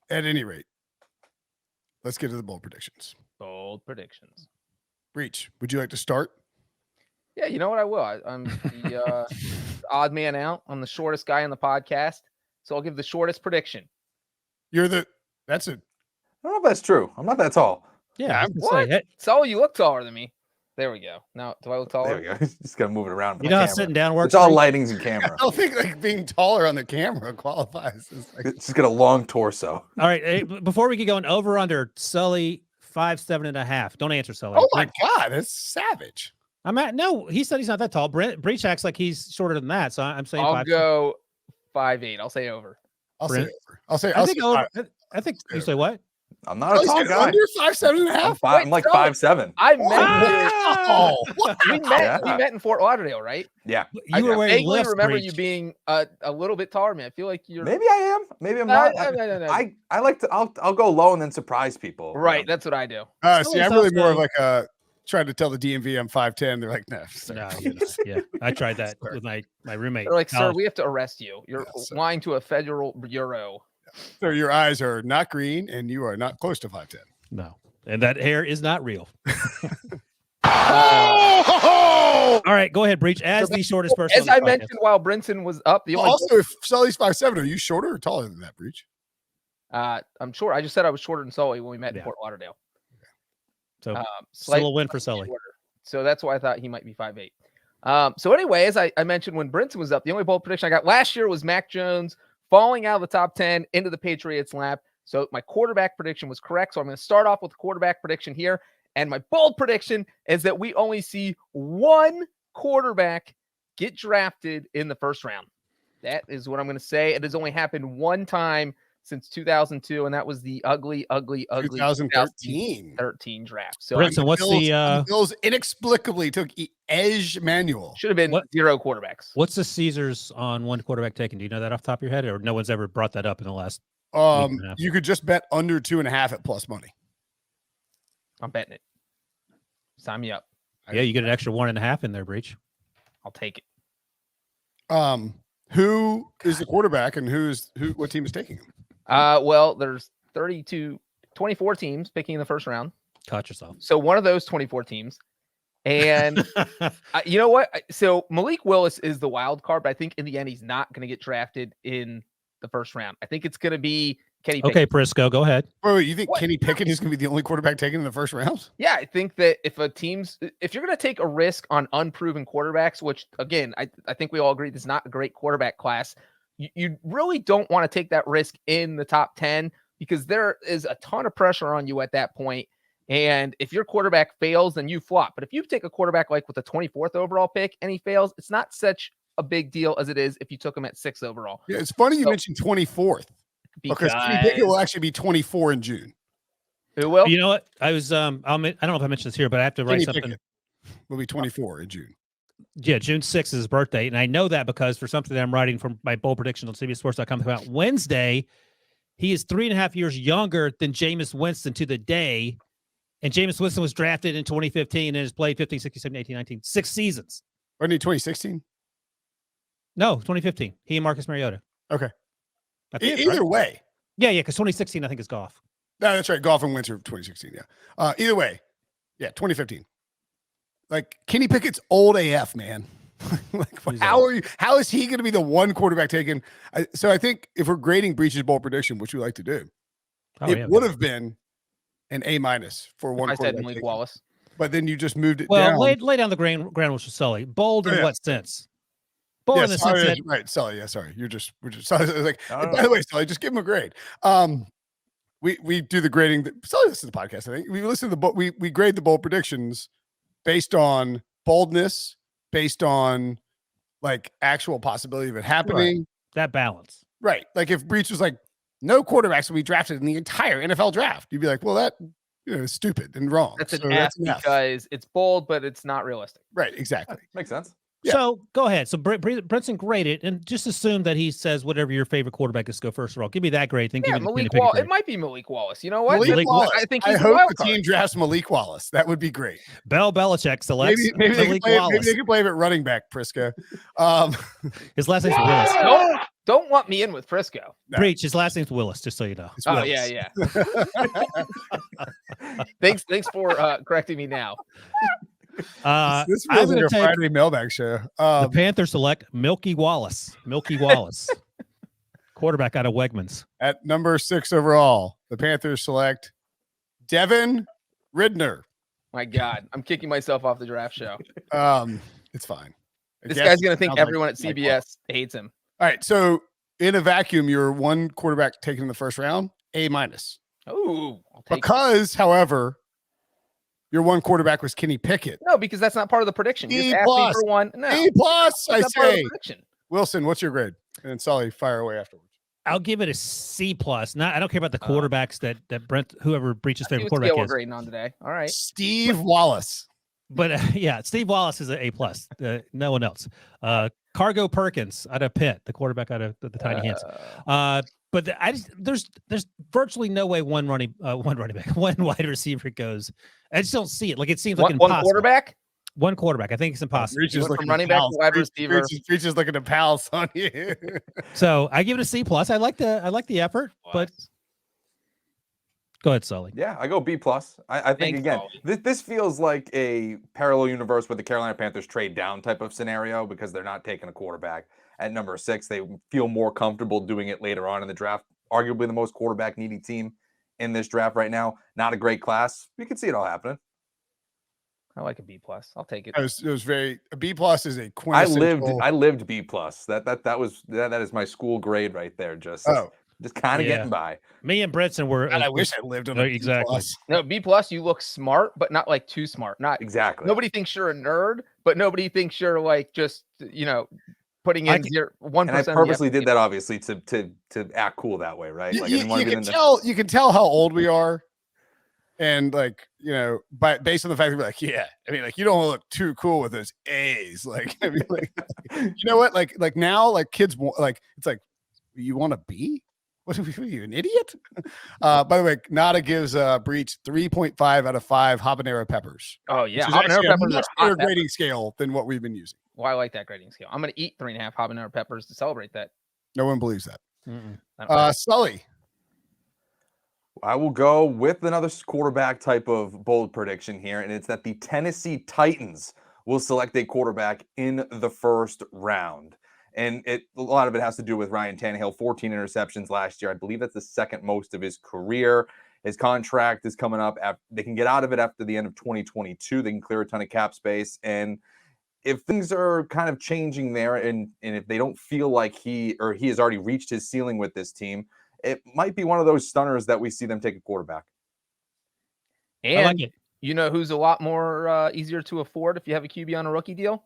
At any rate, let's get to the bold predictions. Bold predictions. Breach, would you like to start? Yeah, you know what? I will. I'm the odd man out. I'm the shortest guy on the podcast, so I'll give the shortest prediction. That's it. I don't know if that's true. I'm not that tall. Yeah. What? So you look taller than me. There we go. Now, do I look taller? There we go. Just gotta move it around. You know how sitting down works? It's all lightings and camera. I don't think like being taller on the camera qualifies. It's just got a long torso. All right. Hey, before we get going, over under Sully 5'7.5". Don't answer, Sully. Oh my God, that's savage. No, he said he's not that tall. Breach acts like he's shorter than that. So I'm saying I'll go 5'8". I'll say over. I'll say over. I think over. I think you say what? I'm not a tall guy. Under 5'7.5". I'm like 5'7". I met. Wow. We met in Fort Lauderdale, right? Yeah. I vaguely remember you being a little bit taller, man. I feel like you're. Maybe I am. Maybe I'm not. No. I like to. I'll go low and then surprise people. Right. That's what I do. See, I'm really more of like a trying to tell the DMV I'm 5'10". They're like, no. Yeah. I tried that with my roommate. They're like, sir, we have to arrest you. You're lying to a federal bureau. So your eyes are not green and you are not close to 5'10". No. And that hair is not real. Oh! All right, go ahead, Breach. As the shortest person. As I mentioned while Brinson was up, also, if Sully's 5'7", are you shorter or taller than that, Breach? I'm short. I just said I was shorter than Sully when we met in Fort Lauderdale. So still a win for Sully. Shorter. So that's why I thought he might be 5'8". So anyway, as I mentioned when Brinson was up, the only bold prediction I got last year was Mac Jones falling out of the top 10 into the Patriots' lap. So my quarterback prediction was correct. So I'm going to start off with the quarterback prediction here. And my bold prediction is that we only see one quarterback get drafted in the first round. That is what I'm going to say. It has only happened one time since 2002, and that was the ugly 2013 draft. So Brinson, what's the Bills inexplicably took Ej Manuel. Should have been zero quarterbacks. What's the Caesars on one quarterback taken? Do you know that off the top of your head, or no one's ever brought that up in the last? You could just bet under 2.5 at plus money. I'm betting it. Sign me up. Yeah, you get an extra 1.5 in there, Breach. I'll take it. Who is the quarterback and what team is taking him? Well, there's 24 teams picking in the first round. Caught yourself. So one of those 24 teams. And you know what? So Malik Willis is the wild card, but I think in the end, he's not going to get drafted in the first round. I think it's going to be Kenny Pickett. Okay, Prisco, go ahead. Wait, you think Kenny Pickett is going to be the only quarterback taken in the first round? Yeah, I think that if you're going to take a risk on unproven quarterbacks, which again, I think we all agree this is not a great quarterback class, you really don't want to take that risk in the top 10 because there is a ton of pressure on you at that point. And if your quarterback fails, then you flop. But if you take a quarterback like with the 24th overall pick and he fails, it's not such a big deal as it is if you took him at 6th overall. Yeah, it's funny you mentioned 24th because Kenny Pickett will actually be 24 in June. Who will? You know what? I was I don't know if I mentioned this here, but I have to write Kenny something. Pickett will be 24 in June. Yeah, June 6th is his birthday. And I know that because for something that I'm writing from my bold prediction on CBSSports.com about Wednesday, he is 3.5 years younger than Jameis Winston to the day. And Jameis Winston was drafted in 2015 and has played 15, 16, 17, 18, 19, 6 seasons. Wasn't he 2016? No, 2015. He and Marcus Mariota. Okay. Either way. Yeah, because 2016, I think, is Goff. No, that's right. Goff and Winter 2016, yeah. Either way, yeah, 2015. Like, Kenny Pickett's old AF, man. How is he going to be the one quarterback taken? So I think if we're grading Breach's bold prediction, which we like to do, it would have been an A- for one. I said Malik Wallace, but then you just moved it down. Well, lay down the ground with Sully. Bold in what sense? Bold in the sense that right, Sully. Yeah, sorry. We're just like. By the way, Sully, just give him a grade. We do the grading. Sully listens to the podcast. I think we listen to we grade the bold predictions based on boldness, based on like actual possibility of it happening. Right. That balance, right? Like if Breach was like, no quarterbacks will be drafted in the entire NFL draft. You'd be like, well, that is stupid and wrong. That's an F because it's bold, but it's not realistic. Right, exactly. Makes sense. Yeah. So go ahead. So Brinson graded, and just assume that he says whatever your favorite quarterback is. Go first of all. Give me that grade. Then give me Malik Wallace. It might be Malik Wallace. You know what? Malik Wallace. I think I hope the team drafts Malik Wallace. That would be great. Belichick selects maybe Malik Wallace. Maybe they can play him at running back, Prisca. His last name's Willis. No, Don't want me in with Frisco. No. Breach. His last name's Willis, just so you know. It's Oh Willis. yeah. Thanks for correcting me now. This I'm feels like going a to take Friday mailbag show. the Panthers select Milky Wallace. Milky Wallace, quarterback out of Wegmans. At number 6 overall, the Panthers select Devin Ridner. My God, I'm kicking myself off the draft show. It's fine. I This guess guy's gonna it think sounds everyone like- at CBS hates him. All right, so in a vacuum, you're one quarterback taken in the first round, A-. Oh, I'll take it. Because, however, your one quarterback was Kenny Pickett. No, because that's not part of the prediction. You B just asked me plus. for one. No, A+, I that's not part of the say. prediction. Wilson, what's your grade? And then Sully, fire away afterwards. I'll give it a C+. Not. I don't care about the quarterbacks that Brent, whoever Breach's See favorite what scale quarterback we're is. grading on today. All right. Steve Wallace. But yeah, Steve Wallace is an A+. No one else. Cargo Perkins out of Pitt, the quarterback out of the Tiny Hands. But there's virtually no way one wide receiver goes. I just don't see it. Like it seems like One impossible. quarterback. One quarterback. I think it's impossible. Breach is went looking from running to back to pals. wide Breach- receiver. Breach is looking to pals on you. So I give it a C+. I like the effort, but go ahead, Sully. Yeah, I go B+. I think Thanks, again, Sully. this feels like a parallel universe with the Carolina Panthers trade down type of scenario because they're not taking a quarterback at number 6. They feel more comfortable doing it later on in the draft. Arguably the most quarterback needy team in this draft right now. Not a great class. You can see it all happening. I like a B+. I'll take it. It was very a B+ is a quintessential. I lived B+. That is my school grade right there. Just kind of Yeah. getting by. Me and Brinson were. God, I wish I lived on a B+. Exactly. No, B+. You look smart, but not like too smart. Not Exactly. nobody thinks you're a nerd, but nobody thinks you're like just putting in 1%. And I purposely did that obviously to act cool that way, right? Like I didn't want to you be can in the tell. You can tell how old we are, and based on the fact that we're like, yeah, I mean, like you don't look too cool with those A's. Like, I mean, you know what? Like now, like kids, like it's like you want to be. What are you, an idiot? By the way, Nada gives Breach 3.5 out of 5 habanero peppers. Oh yeah, Which is actually habanero a peppers much are hot better peppers. grading scale than what we've been using. Well, I like that grading scale. I'm gonna eat 3.5 habanero peppers to celebrate that. No one believes that. I don't Sully, I will go with another quarterback type of bold prediction here, and it's that the Tennessee Titans will select a quarterback in the first round. And a lot of it has to do with Ryan Tannehill, 14 interceptions last year. I believe that's the second most of his career. His contract is coming up. They can get out of it after the end of 2022. They can clear a ton of cap space. And if things are kind of changing there, and if they don't feel like he has already reached his ceiling with this team, it might be one of those stunners that we see them take a quarterback. And I like it. you know who's a lot more easier to afford if you have a QB on a rookie deal?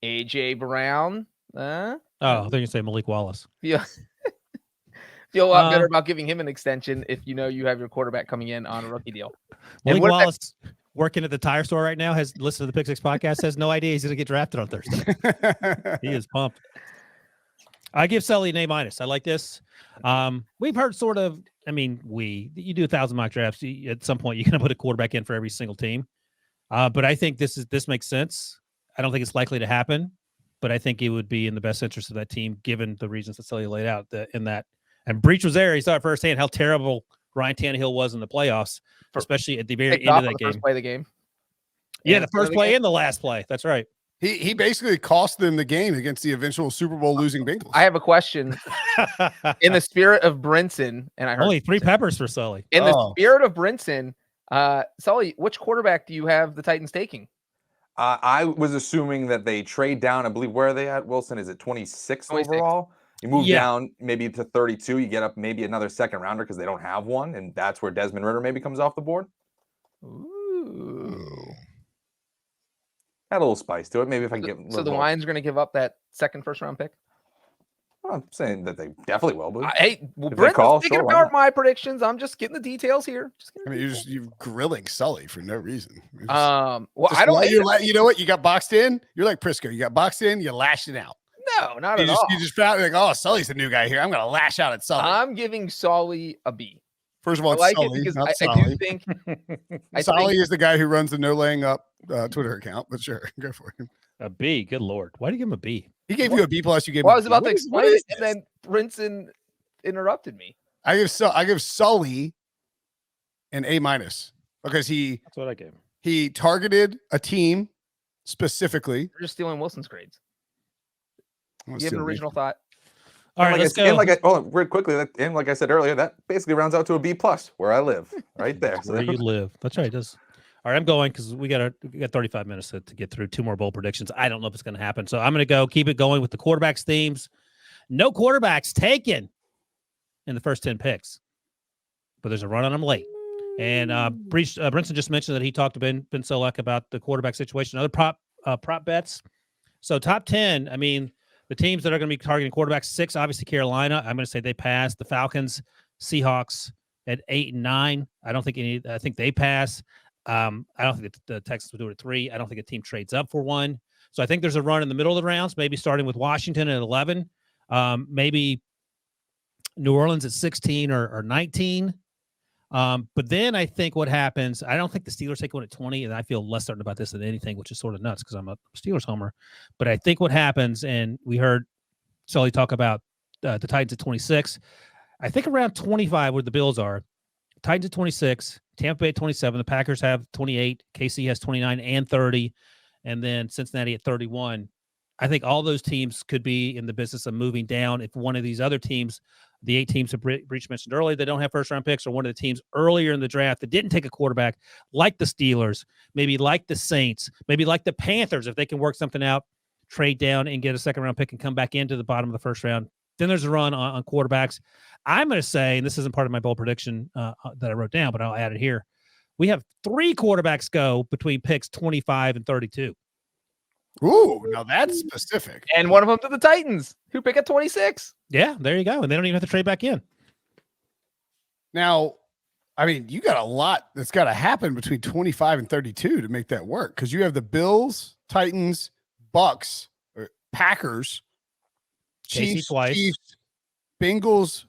AJ Brown. Oh, I think you say Malik Wallace. Feel a lot better about giving him an extension if you know you have your quarterback coming in on a rookie deal. Malik what if Wallace, working at the tire store right now, has listened to the Pick Six podcast, has no idea he's going to get drafted on Thursday. He is pumped. I give Sully an A-. I like this. We've heard sort of, I mean, you do 1,000 mock drafts. At some point, you're going to put a quarterback in for every single team. But I think this makes sense. I don't think it's likely to happen, but I think it would be in the best interest of that team, given the reasons that Sully laid out in that. And Breach was there. He saw it firsthand how terrible Ryan Tannehill was in the playoffs, especially at the very end of that game. First play of the game. Yeah, the first play and the last play. That's right. He basically cost them the game against the eventual Super Bowl losing Bengals. I have a question. In the spirit of Brinson, and I heard Only 3 peppers for Sully. in the spirit of Brinson, Sully, which quarterback do you have the Titans taking? I was assuming that they trade down. I believe where are they at, Wilson? Is it 26 overall? You move down maybe to 32. You get up maybe another second rounder because they don't have one, and that's where Desmond Ridder maybe comes off the board. Ooh. Add a little spice to it. Maybe if I can get. So the Lions are going to give up that second first round pick? I'm saying that they definitely will. But Hey, if they Brent's call, thinking sure, why about not? my predictions. I'm just getting the details here. I mean, you're grilling Sully for no reason. Well, Just I don't. you know what? You got boxed in. You're like Prisco. You got boxed in. You lashed it out. No, not at all. You just found like, oh, Sully's the new guy here. I'm gonna lash out at Sully. I'm giving Sully a B. First of all, I it's like Sully, it because not I Sully. do think Sully is the guy who runs the No Laying Up Twitter account. But sure, go for it. A B. Good Lord. Why do you give him a B? He gave you a B+. You gave. Well, I him was a B. about to What explain is it, and this? then Brinson interrupted me. I give Sully an A- because That's what I gave him. he targeted a team specifically. You're just stealing Wilson's grades. I'm gonna You have an steal original these. thought. All right, And let's real quickly, and like I said earlier, that basically rounds out to a B+ where I live, right there. So Where you live. That's right. It does. All right, I'm going because we got 35 minutes to get through 2 more bowl predictions. I don't know if it's going to happen. So I'm going to keep it going with the quarterbacks themes. No quarterbacks taken in the first 10 picks, but there's a run on them late. And Brinson just mentioned that he talked to Ben Solak about the quarterback situation, other prop bets. So top 10, I mean, the teams that are going to be targeting quarterbacks, 6, obviously Carolina. I'm going to say they pass. The Falcons, Seahawks at 8 and 9. I think they pass. I don't think the Texans will do it at 3. I don't think a team trades up for 1. So I think there's a run in the middle of the rounds, maybe starting with Washington at 11, maybe New Orleans at 16 or 19. But then I think what happens, I don't think the Steelers take 1 at 20, and I feel less certain about this than anything, which is sort of nuts because I'm a Steelers homer. But I think what happens, and we heard Sully talk about the Titans at 26. I think around 25 where the Bills are. Titans at 26, Tampa Bay at 27, the Packers have 28, KC has 29 and 30, and then Cincinnati at 31. I think all those teams could be in the business of moving down if one of these other teams, the 8 teams that Breach mentioned earlier, they don't have first-round picks, or one of the teams earlier in the draft that didn't take a quarterback, like the Steelers, maybe like the Saints, maybe like the Panthers, if they can work something out, trade down and get a second-round pick and come back into the bottom of the first round. Then there's a run on quarterbacks. I'm going to say, and this isn't part of my bold prediction that I wrote down, but I'll add it here. We have 3 quarterbacks go between picks 25 and 32. Ooh, now that's specific. And one of them to the Titans, who pick at 26. Yeah, there you go. And they don't even have to trade back in. Now, I mean, you got a lot that's got to happen between 25 and 32 to make that work, because you have the Bills, Titans, Bucks, Packers, Chiefs, Bengals,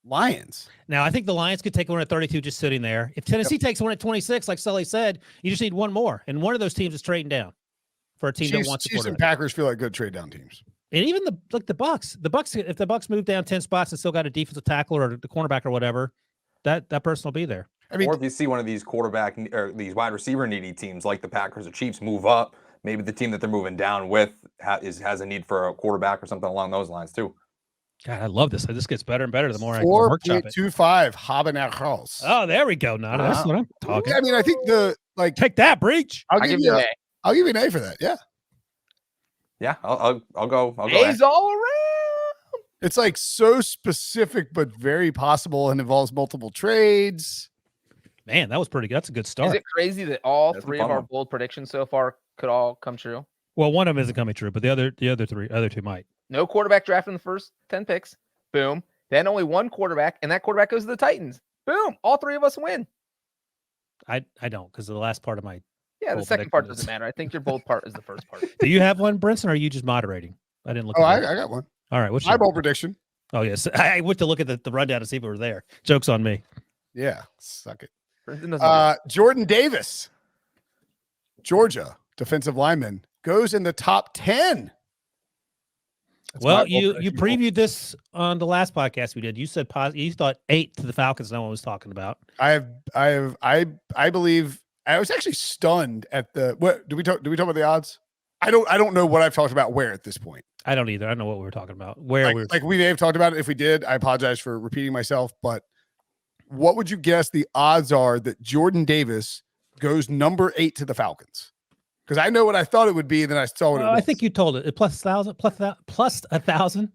Lions. Now, I think the Lions could take 1 at 32 just sitting there. If Tennessee takes 1 at 26, like Sully said, you just need 1 more. And one of those teams is trading down for a team that wants to Chiefs and quarterback. Packers feel like good trade down teams. And even the Bucks. The Bucks, if the Bucks move down 10 spots and still got a defensive tackle or the cornerback or whatever, that person will be there. I mean, or if you see one of these quarterback or these wide receiver needy teams like the Packers or Chiefs move up, maybe the team that they're moving down with has a need for a quarterback or something along those lines too. God, I love this. This gets better and better the more I workshop it. 4.25 habaneros. Oh, there we go. Now that's what I'm talking. I mean, I think Take that, Breach. I'll give you an A for that. Yeah. Yeah, I'll go. A's all around. It's like so specific, but very possible and involves multiple trades. Man, that was pretty good. That's a good start. Is it crazy that all That's a 3 fun of our one. bold predictions so far could all come true? Well, one of them isn't coming true, but the other 2 might. No quarterback draft in the first 10 picks. Boom. Then only 1 quarterback, and that quarterback goes to the Titans. Boom. All 3 of us win. I don't, because of the last part of my. Yeah, the Bold second part prediction doesn't matter. I think your bold part is the first part. Do you have one, Brinson, or are you just moderating? I didn't look. Oh, at I that. got one. All right. What's My your bold prediction. Oh, yes. I went to look at the rundown to see if it was there. Joke's on me. Yeah. Suck it. Brinson doesn't do it. Jordan Davis, Georgia defensive lineman, goes in the top 10. That's Well, my bold you prediction. previewed this on the last podcast we did. You said you thought 8 to the Falcons. No one was talking about. I believe I was actually stunned at the what do we talk about the odds? I don't know what I've talked about where at this point. I don't either. I don't know what we were talking about. Where Like we may have talked about it. If we did, I apologize for repeating myself, but what would you guess the odds are that Jordan Davis goes number 8 to the Falcons? Because I know what I thought it would be, then I saw what it was. I think you told it. Plus 1,000, plus 1,000.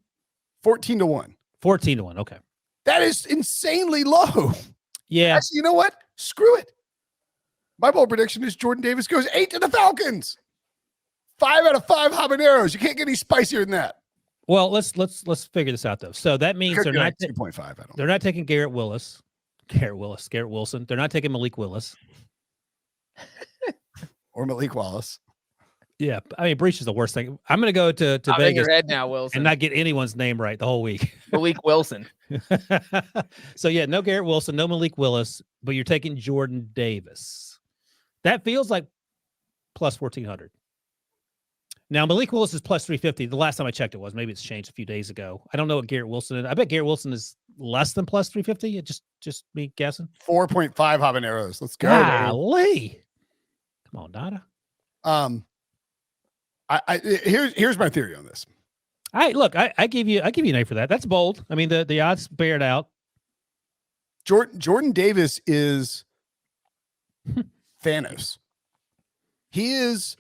14 to 1. 14 to 1. Okay. That is insanely low. Yeah. Actually, you know what? Screw it. My bold prediction is Jordan Davis goes 8 to the Falcons. 5 out of 5 habaneros. You can't get any spicier than that. Well, let's figure this out though. So that means they're not 2.5. I don't. they're not taking Garrett Wilson. They're not taking Malik Willis. Or Malik Wallace. Yeah, I mean, breach is the worst thing. I'm going to go to I'm in Vegas your head now, Wilson. and not get anyone's name right the whole week. Malik Wilson. So yeah, no Garrett Wilson, no Malik Willis, but you're taking Jordan Davis. That feels like plus 1,400. Now, Malik Willis is plus 350. The last time I checked it was. Maybe it's changed a few days ago. I don't know what Garrett Wilson is. I bet Garrett Wilson is less than plus 350. Just me guessing. 4.5 habaneros. Let's go. baby. Golly. Come on, Dada. Here's my theory on this. I give you an A for that. That's bold. I mean, the odds bear it out. Jordan Davis is Thanos. He is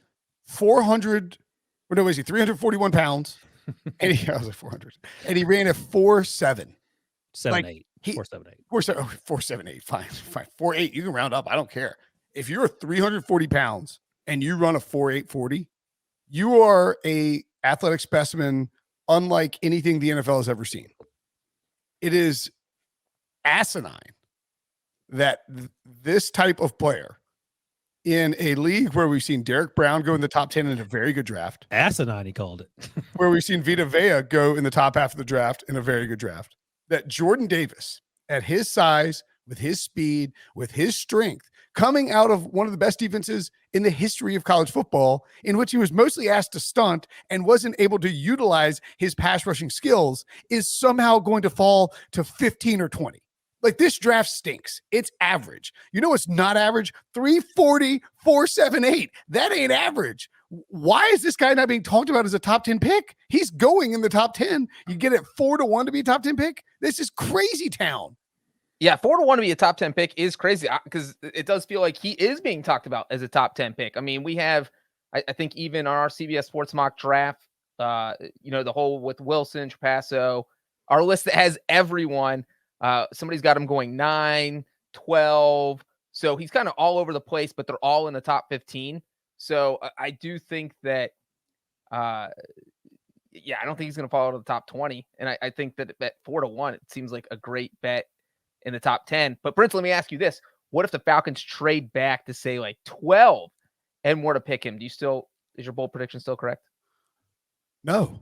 341 pounds. And I was like 400. And he ran a 4.7. 7.8. 4.78. 4.78. Fine. 4.8. You can round up. I don't care. If you're 340 pounds and you run a 4.8 40, you are a athletic specimen unlike anything the NFL has ever seen. It is asinine that this type of player in a league where we've seen Derek Brown go in the top 10 in a very good draft, Asinine, he called it. where we've seen Vita Vea go in the top half of the draft in a very good draft, that Jordan Davis, at his size, with his speed, with his strength, coming out of one of the best defenses in the history of college football, in which he was mostly asked to stunt and wasn't able to utilize his pass rushing skills, is somehow going to fall to 15 or 20. Like, this draft stinks. It's average. You know what's not average? 340, 478. That ain't average. Why is this guy not being talked about as a top 10 pick? He's going in the top 10. You get it 4-1 to be a top 10 pick. This is crazy town. Yeah, 4-1 to be a top 10 pick is crazy because it does feel like he is being talked about as a top 10 pick. I mean, we have, I think even on our CBS Sports mock draft, the whole with Wilson, Trapasso, our list that has everyone, somebody's got him going 9, 12. So he's kind of all over the place, but they're all in the top 15. So I do think that, I don't think he's going to fall out of the top 20. And I think that at 4-1, it seems like a great bet in the top 10. But Brinson, let me ask you this. What if the Falcons trade back to say like 12 and were to pick him? Is your bold prediction still correct? No.